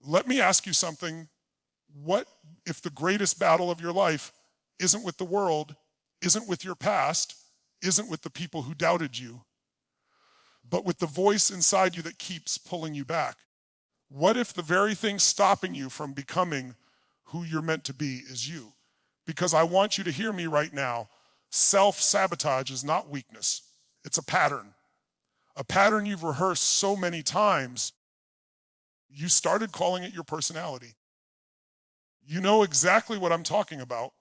Let me ask you something. What if the greatest battle of your life isn't with the world, isn't with your past, isn't with the people who doubted you, but with the voice inside you that keeps pulling you back? What if the very thing stopping you from becoming who you're meant to be is you? Because I want you to hear me right now. Self-sabotage is not weakness. It's a pattern you've rehearsed so many times, you started calling it your personality. You know exactly what I'm talking about.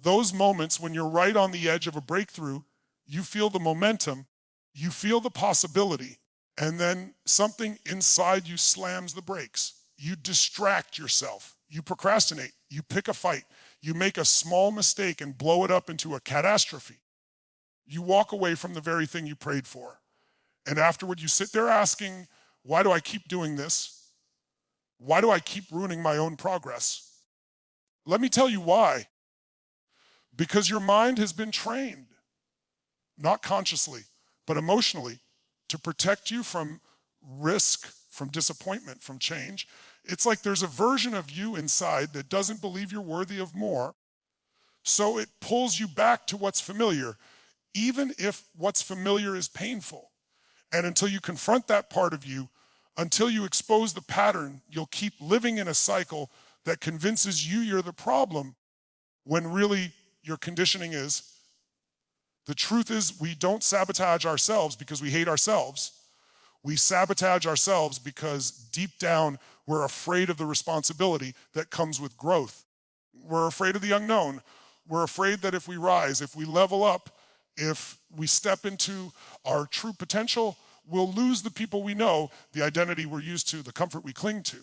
Those moments when you're right on the edge of a breakthrough, you feel the momentum, you feel the possibility, and then something inside you slams the brakes. You distract yourself, you procrastinate, you pick a fight, you make a small mistake and blow it up into a catastrophe. You walk away from the very thing you prayed for. And afterward, you sit there asking, why do I keep doing this? Why do I keep ruining my own progress? Let me tell you why. Because your mind has been trained, not consciously, but emotionally, to protect you from risk, from disappointment, from change. It's like there's a version of you inside that doesn't believe you're worthy of more, so it pulls you back to what's familiar, even if what's familiar is painful. And until you confront that part of you, until you expose the pattern, you'll keep living in a cycle that convinces you you're the problem, when really your conditioning is. The truth is, we don't sabotage ourselves because we hate ourselves. We sabotage ourselves because deep down, we're afraid of the responsibility that comes with growth. We're afraid of the unknown. We're afraid that if we rise, if we level up, if we step into our true potential, we'll lose the people we know, the identity we're used to, the comfort we cling to.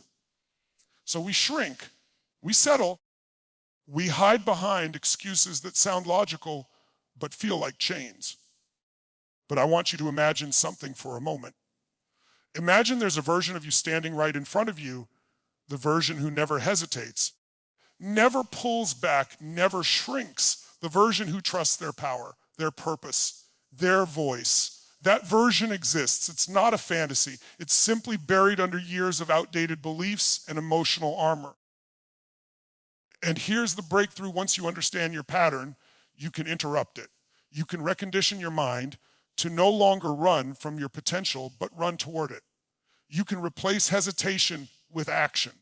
So we shrink, we settle, we hide behind excuses that sound logical but feel like chains. But I want you to imagine something for a moment. Imagine there's a version of you standing right in front of you, the version who never hesitates, never pulls back, never shrinks, the version who trusts their power, their purpose, their voice. That version exists. It's not a fantasy. It's simply buried under years of outdated beliefs and emotional armor. And here's the breakthrough. Once you understand your pattern, you can interrupt it. You can recondition your mind to no longer run from your potential, but run toward it. You can replace hesitation with action.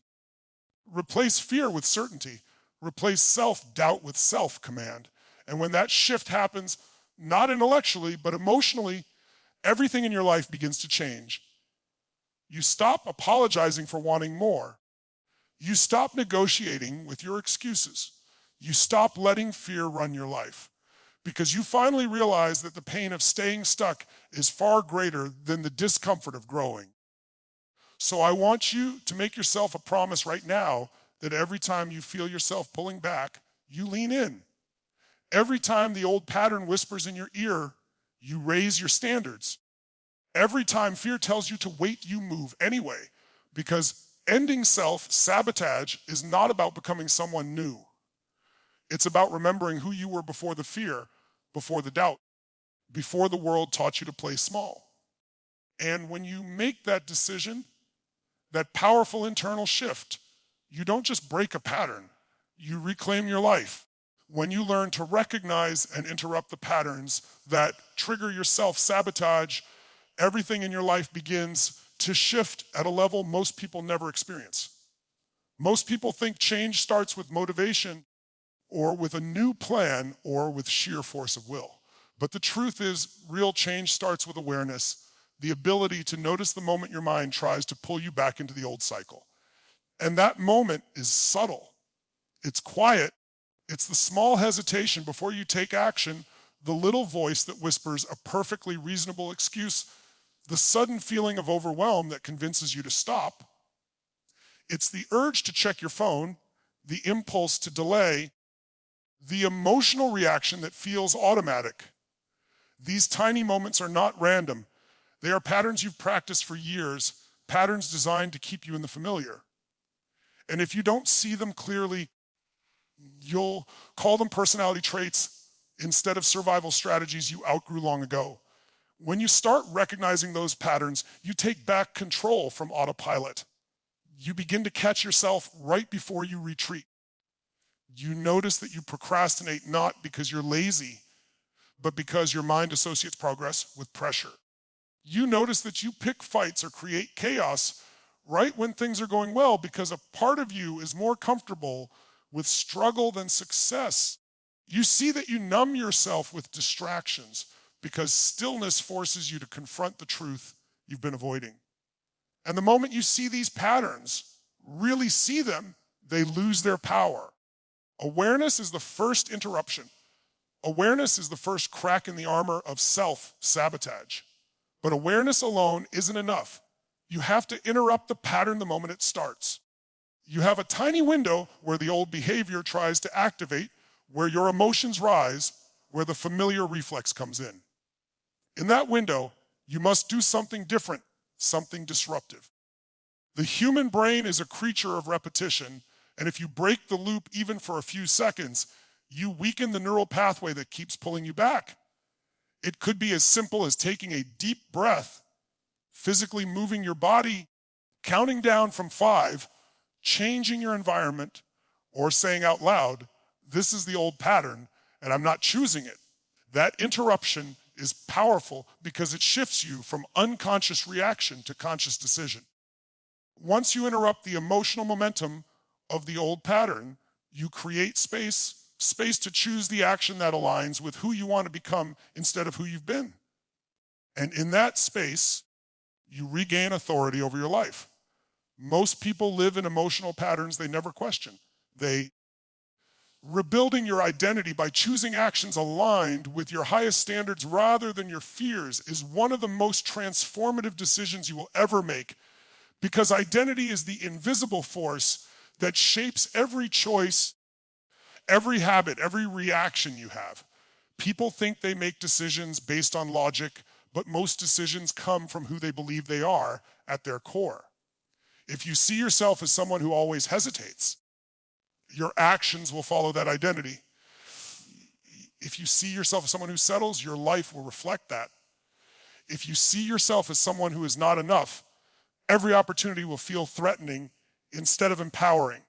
Replace fear with certainty. Replace self-doubt with self-command. And when that shift happens, not intellectually, but emotionally, everything in your life begins to change. You stop apologizing for wanting more. You stop negotiating with your excuses. You stop letting fear run your life, because you finally realize that the pain of staying stuck is far greater than the discomfort of growing. So I want you to make yourself a promise right now that every time you feel yourself pulling back, you lean in. Every time the old pattern whispers in your ear, you raise your standards. Every time fear tells you to wait, you move anyway, because ending self-sabotage is not about becoming someone new. It's about remembering who you were before the fear, before the doubt, before the world taught you to play small. And when you make that decision, that powerful internal shift, you don't just break a pattern, you reclaim your life. When you learn to recognize and interrupt the patterns that trigger your self-sabotage, everything in your life begins to shift at a level most people never experience. Most people think change starts with motivation, or with a new plan, or with sheer force of will. But the truth is, real change starts with awareness, the ability to notice the moment your mind tries to pull you back into the old cycle. And that moment is subtle. It's quiet. It's the small hesitation before you take action, the little voice that whispers a perfectly reasonable excuse, the sudden feeling of overwhelm that convinces you to stop. It's the urge to check your phone, the impulse to delay, the emotional reaction that feels automatic. These tiny moments are not random. They are patterns you've practiced for years, patterns designed to keep you in the familiar. And if you don't see them clearly, you'll call them personality traits instead of survival strategies you outgrew long ago. When you start recognizing those patterns, you take back control from autopilot. you begin to catch yourself right before you retreat. You notice that you procrastinate not because you're lazy, but because your mind associates progress with pressure. You notice that you pick fights or create chaos right when things are going well because a part of you is more comfortable with struggle than success. You see that you numb yourself with distractions because stillness forces you to confront the truth you've been avoiding. And the moment you see these patterns, really see them, they lose their power. Awareness is the first interruption. Awareness is the first crack in the armor of self-sabotage. But awareness alone isn't enough. You have to interrupt the pattern the moment it starts. You have a tiny window where the old behavior tries to activate, where your emotions rise, where the familiar reflex comes in. In that window, you must do something different, something disruptive. The human brain is a creature of repetition, and if you break the loop even for a few seconds, you weaken the neural pathway that keeps pulling you back. It could be as simple as taking a deep breath, physically moving your body, counting down from 5, changing your environment, or saying out loud, "This is the old pattern, and I'm not choosing it." That interruption is powerful because it shifts you from unconscious reaction to conscious decision. Once you interrupt the emotional momentum of the old pattern, you create space to choose the action that aligns with who you want to become instead of who you've been. And in that space, you regain authority over your life. Most people live in emotional patterns they never question. Rebuilding your identity by choosing actions aligned with your highest standards rather than your fears is one of the most transformative decisions you will ever make, because identity is the invisible force that shapes every choice, every habit, every reaction you have. People think they make decisions based on logic, but most decisions come from who they believe they are at their core. If you see yourself as someone who always hesitates, your actions will follow that identity. If you see yourself as someone who settles, your life will reflect that. If you see yourself as someone who is not enough, every opportunity will feel threatening instead of empowering.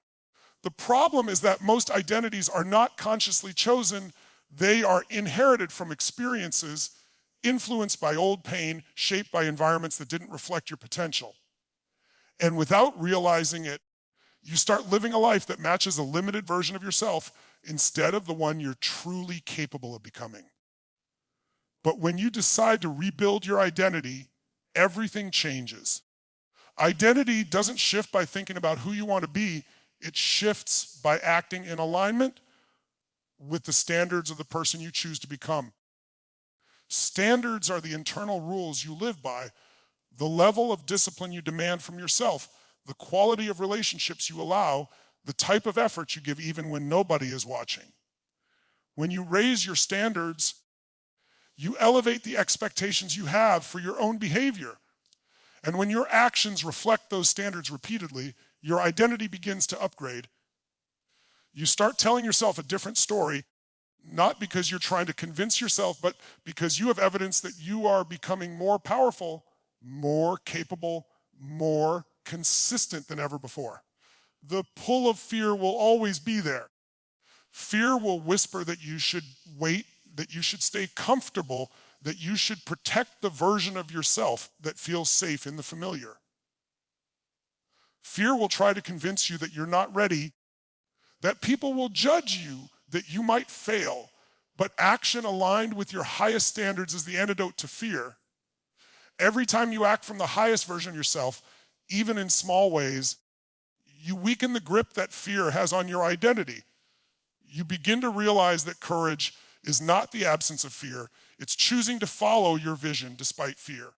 The problem is that most identities are not consciously chosen. They are inherited from experiences influenced by old pain, shaped by environments that didn't reflect your potential. And without realizing it, you start living a life that matches a limited version of yourself instead of the one you're truly capable of becoming. But when you decide to rebuild your identity, everything changes. Identity doesn't shift by thinking about who you want to be. It shifts by acting in alignment with the standards of the person you choose to become. Standards are the internal rules you live by, the level of discipline you demand from yourself, the quality of relationships you allow, the type of effort you give even when nobody is watching. When you raise your standards, you elevate the expectations you have for your own behavior. And when your actions reflect those standards repeatedly, your identity begins to upgrade. You start telling yourself a different story, not because you're trying to convince yourself, but because you have evidence that you are becoming more powerful, more capable, more consistent than ever before. The pull of fear will always be there. Fear will whisper that you should wait, that you should stay comfortable, that you should protect the version of yourself that feels safe in the familiar. Fear will try to convince you that you're not ready, that people will judge you, that you might fail, but action aligned with your highest standards is the antidote to fear. Every time you act from the highest version of yourself, even in small ways, you weaken the grip that fear has on your identity. You begin to realize that courage is not the absence of fear. It's choosing to follow your vision despite fear.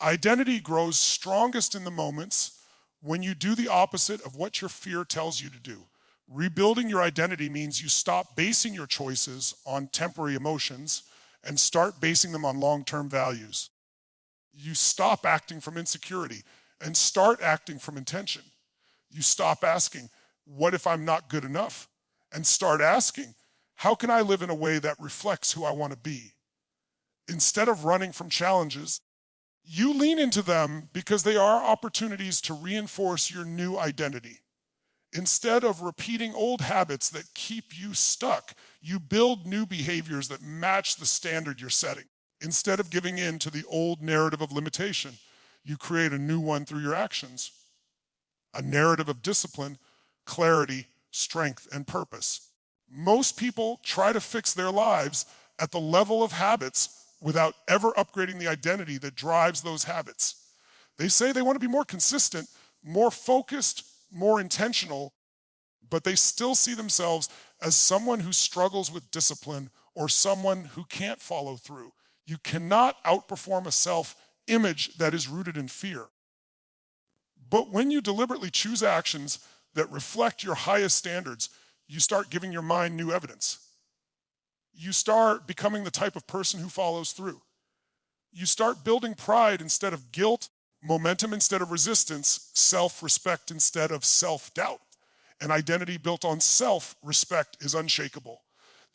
Identity grows strongest in the moments when you do the opposite of what your fear tells you to do. Rebuilding your identity means you stop basing your choices on temporary emotions and start basing them on long-term values. You stop acting from insecurity and start acting from intention. You stop asking, what if I'm not good enough? And start asking, how can I live in a way that reflects who I want to be? Instead of running from challenges, You lean into them because they are opportunities to reinforce your new identity. Instead of repeating old habits that keep you stuck, you build new behaviors that match the standard you're setting. Instead of giving in to the old narrative of limitation, you create a new one through your actions. A narrative of discipline, clarity, strength, and purpose. Most people try to fix their lives at the level of habits without ever upgrading the identity that drives those habits. They say they want to be more consistent, more focused, more intentional, but they still see themselves as someone who struggles with discipline or someone who can't follow through. You cannot outperform a self-image that is rooted in fear. But when you deliberately choose actions that reflect your highest standards, you start giving your mind new evidence. You start becoming the type of person who follows through. You start building pride instead of guilt, momentum instead of resistance, self-respect instead of self-doubt. An identity built on self-respect is unshakable.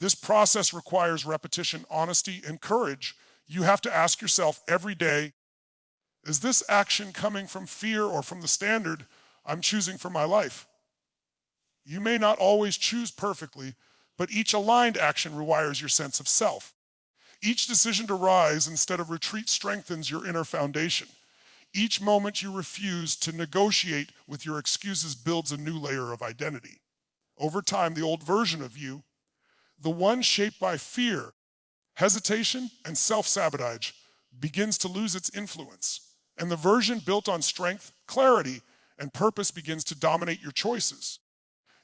This process requires repetition, honesty, and courage. You have to ask yourself every day, is this action coming from fear or from the standard I'm choosing for my life? You may not always choose perfectly, but each aligned action rewires your sense of self. Each decision to rise instead of retreat strengthens your inner foundation. Each moment you refuse to negotiate with your excuses builds a new layer of identity. Over time, the old version of you, the one shaped by fear, hesitation, and self-sabotage, begins to lose its influence. And the version built on strength, clarity, and purpose begins to dominate your choices.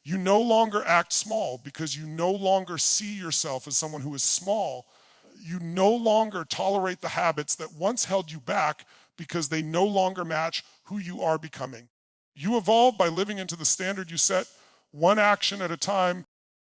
You no longer act small because you no longer see yourself as someone who is small. You no longer tolerate the habits that once held you back because they no longer match who you are becoming. You evolve by living into the standard you set, one action at a time,